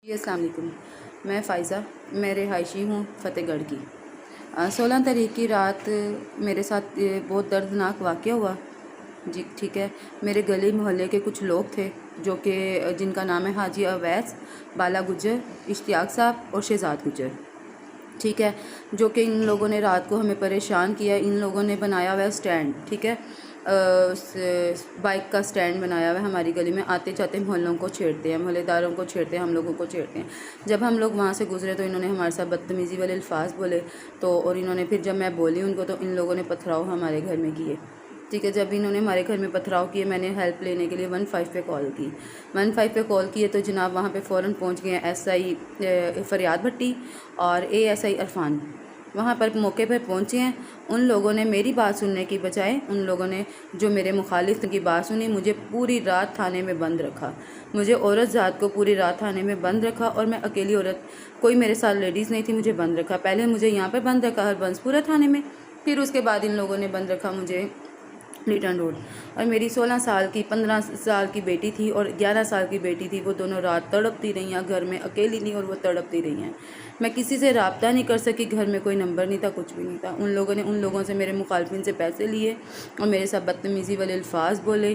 जी अस्सलाम वालेकुम। मैं फ़ाइज़ा, मैं रिहायशी हूँ फ़तेहगढ़ की। 16 तारीख की रात मेरे साथ बहुत दर्दनाक वाक़या हुआ। जी ठीक है। मेरे गली मोहल्ले के कुछ लोग थे जो कि जिनका नाम है हाजी अवैस, बाला गुज्जर, इश्तियाक साहब और शहजाद गुज्जर। ठीक है। जो कि इन लोगों ने रात को हमें परेशान किया। इन लोगों ने बनाया हुआ है स्टैंड, ठीक है, बाइक का स्टैंड बनाया हुआ है हमारी गली में। आते जाते मोहल्लों को छेड़ते हैं, मोहल्लेदारों को छेड़ते हैं, हम लोगों को छेड़ते हैं। जब हम लोग वहाँ से गुजरे तो इन्होंने हमारे साथ बदतमीज़ी वाले अल्फाज बोले। तो और इन्होंने फिर जब मैं बोली उनको तो इन लोगों ने पथराव हमारे घर में किए। ठीक है। जब इन्होंने हमारे घर में पथराव किए, मैंने हेल्प लेने के लिए 15 पे कॉल की। 15 पे कॉल किए तो जनाब वहाँ पे फ़ौरन पहुँच गए एसआई फ़रियाद भट्टी और एएसआई इरफान। वहाँ पर मौके पर पहुँचे हैं। उन लोगों ने मेरी बात सुनने की बजाय उन लोगों ने जो मेरे मुखालिफ की बात सुनी, मुझे पूरी रात थाने में बंद रखा। मुझे औरत ज़ात को पूरी रात थाने में बंद रखा और मैं अकेली औरत, कोई मेरे साथ लेडीज़ नहीं थी, मुझे बंद रखा। पहले मुझे यहाँ पर बंद रखा हरबंसपुरा थाने में, फिर उसके बाद इन लोगों ने बंद रखा मुझे लिटन रोड। और मेरी 16 साल की 15 साल की बेटी थी और 11 साल की बेटी थी। वो दोनों रात तड़पती रही हैं घर में, अकेली नहीं, और वो तड़पती रही हैं। मैं किसी से रब्ता नहीं कर सकी, घर में कोई नंबर नहीं था, कुछ भी नहीं था। उन लोगों से, मेरे मुखालफिन से पैसे लिए और मेरे साथ बदतमीज़ी वाले अल्फाज बोले।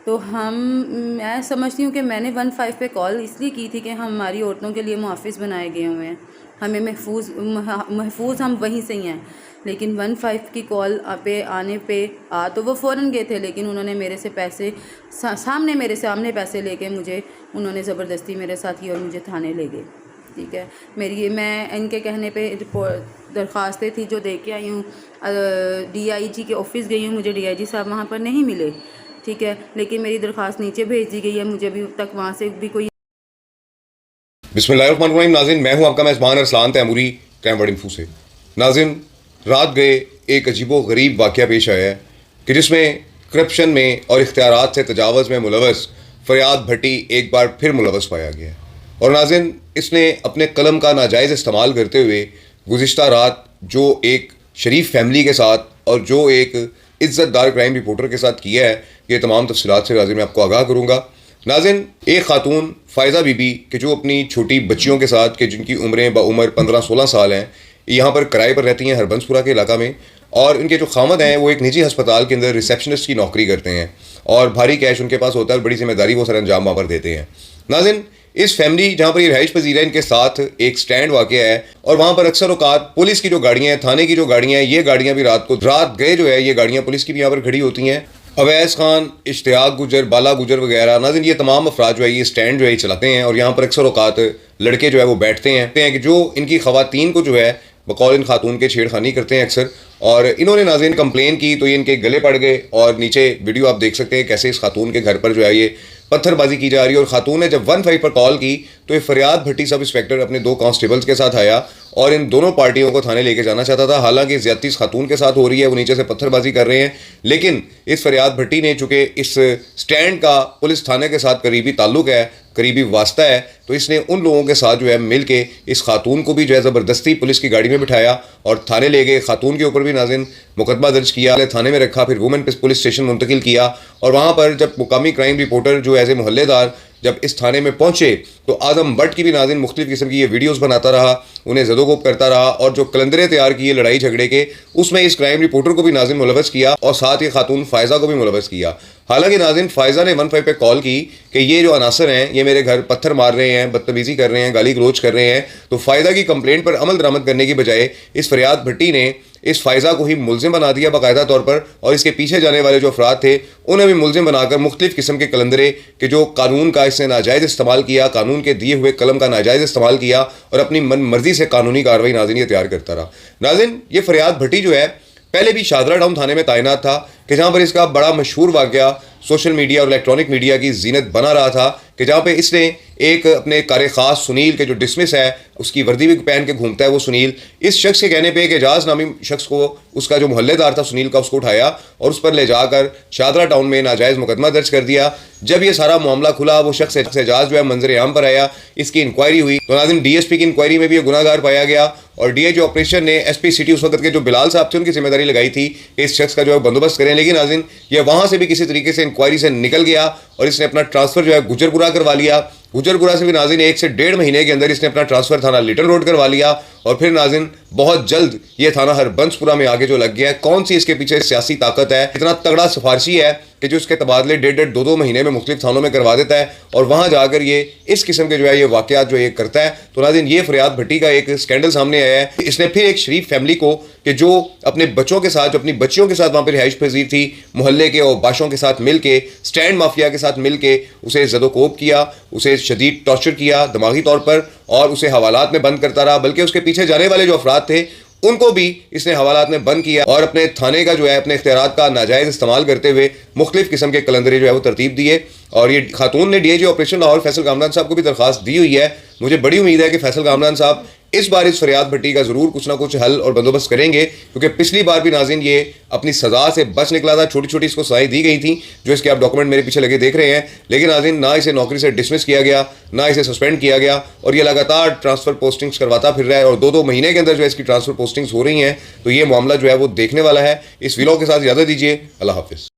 तो मैं समझती हूँ कि मैंने 15 पे कॉल इसलिए की थी कि हमारी औरतों के लिए मुहाफ़िज़ बनाए गए हुए हैं, हमें महफूज हम वहीं से ही हैं। लेकिन 15 की कॉल पे आने पे तो वो फ़ौरन गए थे, लेकिन उन्होंने मेरे से पैसे मेरे सामने पैसे लेके मुझे उन्होंने ज़बरदस्ती मेरे साथ की और मुझे थाने ले गए। ठीक है। मैं इनके कहने पे दरख्वास्तें थी जो दे के आई हूँ। डीआईजी के ऑफिस गई हूँ, मुझे डीआईजी साहब वहाँ पर नहीं मिले। ठीक है। लेकिन मेरी दरख्वास्त नीचे भेज दी गई है, मुझे अभी तक वहाँ से भी कोई। बिस्मिल्लाहिर्रहमानिर्रहीम। नाज़रीन, मैं हूं आपका मेज़बान Arsalan Taimuri, crime word info से। नाज़रीन, रात गए एक अजीबो गरीब वाक़या पेश आया है कि जिसमें करप्शन में और इख्तियारात से तजावज़ में मुलवस फ़रियाद भट्टी एक बार फिर मुलवस पाया गया। और नाज़रीन, इसने अपने कलम का नाजायज़ इस्तेमाल करते हुए गुज़िश्ता रात जो एक शरीफ फैमिली के साथ और जो एक इज़्ज़तदार क्राइम रिपोर्टर के साथ किया है, ये तमाम तफ़सीलात से नाज़रीन मैं आपको आगाह करूँगा। नाज़रीन, एक खातून फ़ायज़ा बीबी कि जो अपनी छोटी बच्चियों के साथ, कि जिनकी उम्रें बउम्र 15-16 साल हैं, यहाँ पर किराए पर रहती हैं हरबंसपुरा के इलाका में। और इनके जो खामद हैं वो एक निजी हस्पताल के अंदर रिसेप्शनिस्ट की नौकरी करते हैं और भारी कैश उनके पास होता है, बड़ी जिम्मेदारी वो सर अंजाम वहाँ पर देते हैं। नाज़रीन, इस फैमिली जहाँ पर ये रहाइश पजीर है, इनके साथ एक स्टैंड वाक़या है और वहाँ पर अक्सर औक़ात पुलिस की जो गाड़ियाँ हैं, थाने की जो गाड़ियाँ हैं, ये गाड़ियाँ भी रात गए जो है, ये गाड़ियाँ पुलिस की भी यहाँ पर खड़ी होती हैं। अवैस खान, इश्तियाक गुजर, बाला गुजर वगैरह, नाज़रीन, ये तमाम अफराद जो है ये स्टैंड जो है चलाते हैं और यहाँ पर अक्सर औक़ात लड़के जो है वो बैठते हैं कि जो इनकी ख़वातीन को जो है बकौल इन खातून के छेड़खानी करते हैं अक्सर। और इन्होंने नाज़रीन कंप्लेन की तो ये इनके गले पड़ गए और नीचे वीडियो आप देख सकते हैं कैसे इस खातून के घर पर जो है ये पत्थरबाजी की जा रही है। और खातून ने जब 15 पर कॉल की तो ये फ़रियाद भट्टी सब इंस्पेक्टर अपने 2 कांस्टेबल्स के साथ आया और इन दोनों पार्टियों को थाने लेके जाना चाहता था। हालांकि ज़्यादती इस खातून के साथ हो रही है, वो नीचे से पत्थरबाजी कर रहे हैं, लेकिन इस फ़रियाद भट्टी ने, चूँकि इस स्टैंड का पुलिस थाने के साथ करीबी ताल्लुक़ है, करीबी वास्ता है, तो इसने उन लोगों के साथ जो है मिल के इस खातून को भी जो है ज़बरदस्ती पुलिस की गाड़ी में बिठाया और थाने ले गए। खातून के ऊपर भी नाज़रीन मुकदमा दर्ज किया, थाने में रखा, फिर वुमेन पुलिस स्टेशन मुंतकिल किया। और वहाँ पर जब मुकामी क्राइम रिपोर्टर जो एज ए मोहल्लेदार जब इस थाने में पहुँचे तो आज़म भट्ट की भी नाज़रीन मुख्तलिफ़ किस्म की ये वीडियोज़ बनाता रहा, उन्हें ज़दोकोब करता रहा और जो कलंदरे तैयार किए लड़ाई झगड़े के, उसमें इस क्राइम रिपोर्टर को भी नाज़रीन मुलवस किया और साथ ही खातून फ़ायज़ा को भी मुलवस किया। हालांकि नाज़रीन, फ़ायज़ा ने 15 पे कॉल की कि ये जो अनासर हैं ये मेरे घर पत्थर मार रहे हैं, बदतमीज़ी कर रहे हैं, गाली गलोच कर रहे हैं। तो फ़ायज़ा की कंप्लेंट पर अमल दरामद करने की बजाय इस फ़रियाद भट्टी ने इस फ़ायज़ा को ही मुलजिम बना दिया बाकायदा तौर पर, और इसके पीछे जाने वाले जो अफराद थे उन्हें भी मुलजिम बनाकर मुख्तलिफ़ किस्म के कलंदरे कि जो कानून का इसने नाजायज़ इस्तेमाल किया, कानून के दिए हुए कलम का नाजायज़ इस्तेमाल किया और अपनी मन मर्जी से कानूनी कार्रवाई नाज़रीन ये तैयार करता रहा। नाज़रीन, ये फ़रियाद भट्टी जो है पहले भी शादरा टाउन थाने में तैनात था कि जहाँ पर इसका बड़ा मशहूर वाक़या सोशल मीडिया और इलेक्ट्रॉनिक मीडिया की जीनत बना रहा था कि जहाँ पे इसने एक अपने कार ख़ास सुनील के जो डिसमिस है, उसकी वर्दी भी पहन के घूमता है वो सुनील, इस शख्स के कहने पे एक एजाज नामी शख्स को, उसका जो मोहल्लेदार था सुनील का, उसको उठाया और उस पर ले जाकर शादरा टाउन में नाजायज़ मुकदमा दर्ज कर दिया। जब ये सारा मामला खुला, वो शख्स एजाज जो है मंजर आम पर आया, इसकी इंक्वायरी हुई तो नाज़रीन DSP की इंक्वायरी में भी ये गुनाहगार पाया गया और DIG ऑपरेशन ने SP सिटी उस वक्त के जो बिलाल साहब थे उनकी जिम्मेदारी लगाई थी कि इस शख्स का जो है बंदोबस्त करें। लेकिन नाज़रीन, ये वहाँ से भी किसी तरीके से इंक्वायरी से निकल गया और इसने अपना ट्रांसफ़र जो है गुजरपुरा करवा लिया गुजरपुरा से भी नाज़रीन 1 से 1.5 महीने के अंदर इसने अपना ट्रांसफ़र थाना लिटल रोड करवा लिया और फिर नाज़रीन बहुत जल्द ये थाना हरबंसपुरा में आगे जो लग गया है। कौन सी इसके पीछे सियासी ताकत है, इतना तगड़ा सिफारशी है कि जो इसके तबादले 1.5 2 महीने में मुख्तलिफ थानों में करवा देता है और वहाँ जाकर ये इस किस्म के जो है ये वाक़यात जो ये करता है। तो नाज़रीन ये फरियाद भट्टी का एक स्कैंडल सामने आया है। इसने फिर एक शरीफ फैमिली को कि जो अपने बच्चों के साथ, जो अपनी बच्चियों के साथ वहाँ पर रिहाइश पजीर थी, मोहल्ले के और बाशों के साथ मिल के, स्टैंड माफिया के साथ मिल के उसे ज़दोकोब किया, उसे शदीद टॉर्चर किया दिमागी तौर पर और उसे हवालात में बंद करता रहा। बल्कि उसके पीछे जाने वाले जो अफराद थे उनको भी इसने हवालात में बंद किया और अपने थाने का जो है अपने इख्तियारात का नाजायज़ इस्तेमाल करते हुए मुख्तलिफ किस्म के कलंदरे जो है वो तरतीब दिए। और ये खातून ने DIG ऑपरेशन लाहौर फैसल कामरान साहब को भी दरख्वास्त दी हुई है। मुझे बड़ी उम्मीद है कि फैसल कामरान साहब इस बार इस फरियाद भट्टी का ज़रूर कुछ ना कुछ हल और बंदोबस्त करेंगे, क्योंकि पिछली बार भी नाज़रीन ये अपनी सज़ा से बच निकला था। छोटी छोटी इसको सज़ाएं दी गई थी, जो इसके आप डॉक्यूमेंट मेरे पीछे लगे देख रहे हैं। लेकिन नाज़रीन ना इसे नौकरी से डिसमिस किया गया, ना इसे सस्पेंड किया गया और ये लगातार ट्रांसफ़र पोस्टिंग्स करवाता फिर रहा है और 2 महीने के अंदर जो है इसकी ट्रांसफ़र पोस्टिंग्स हो रही हैं। तो ये मामला जो है वो देखने वाला है। इस वीडियो के साथ इजाज़त दीजिए। अल्लाह हाफ़िज़।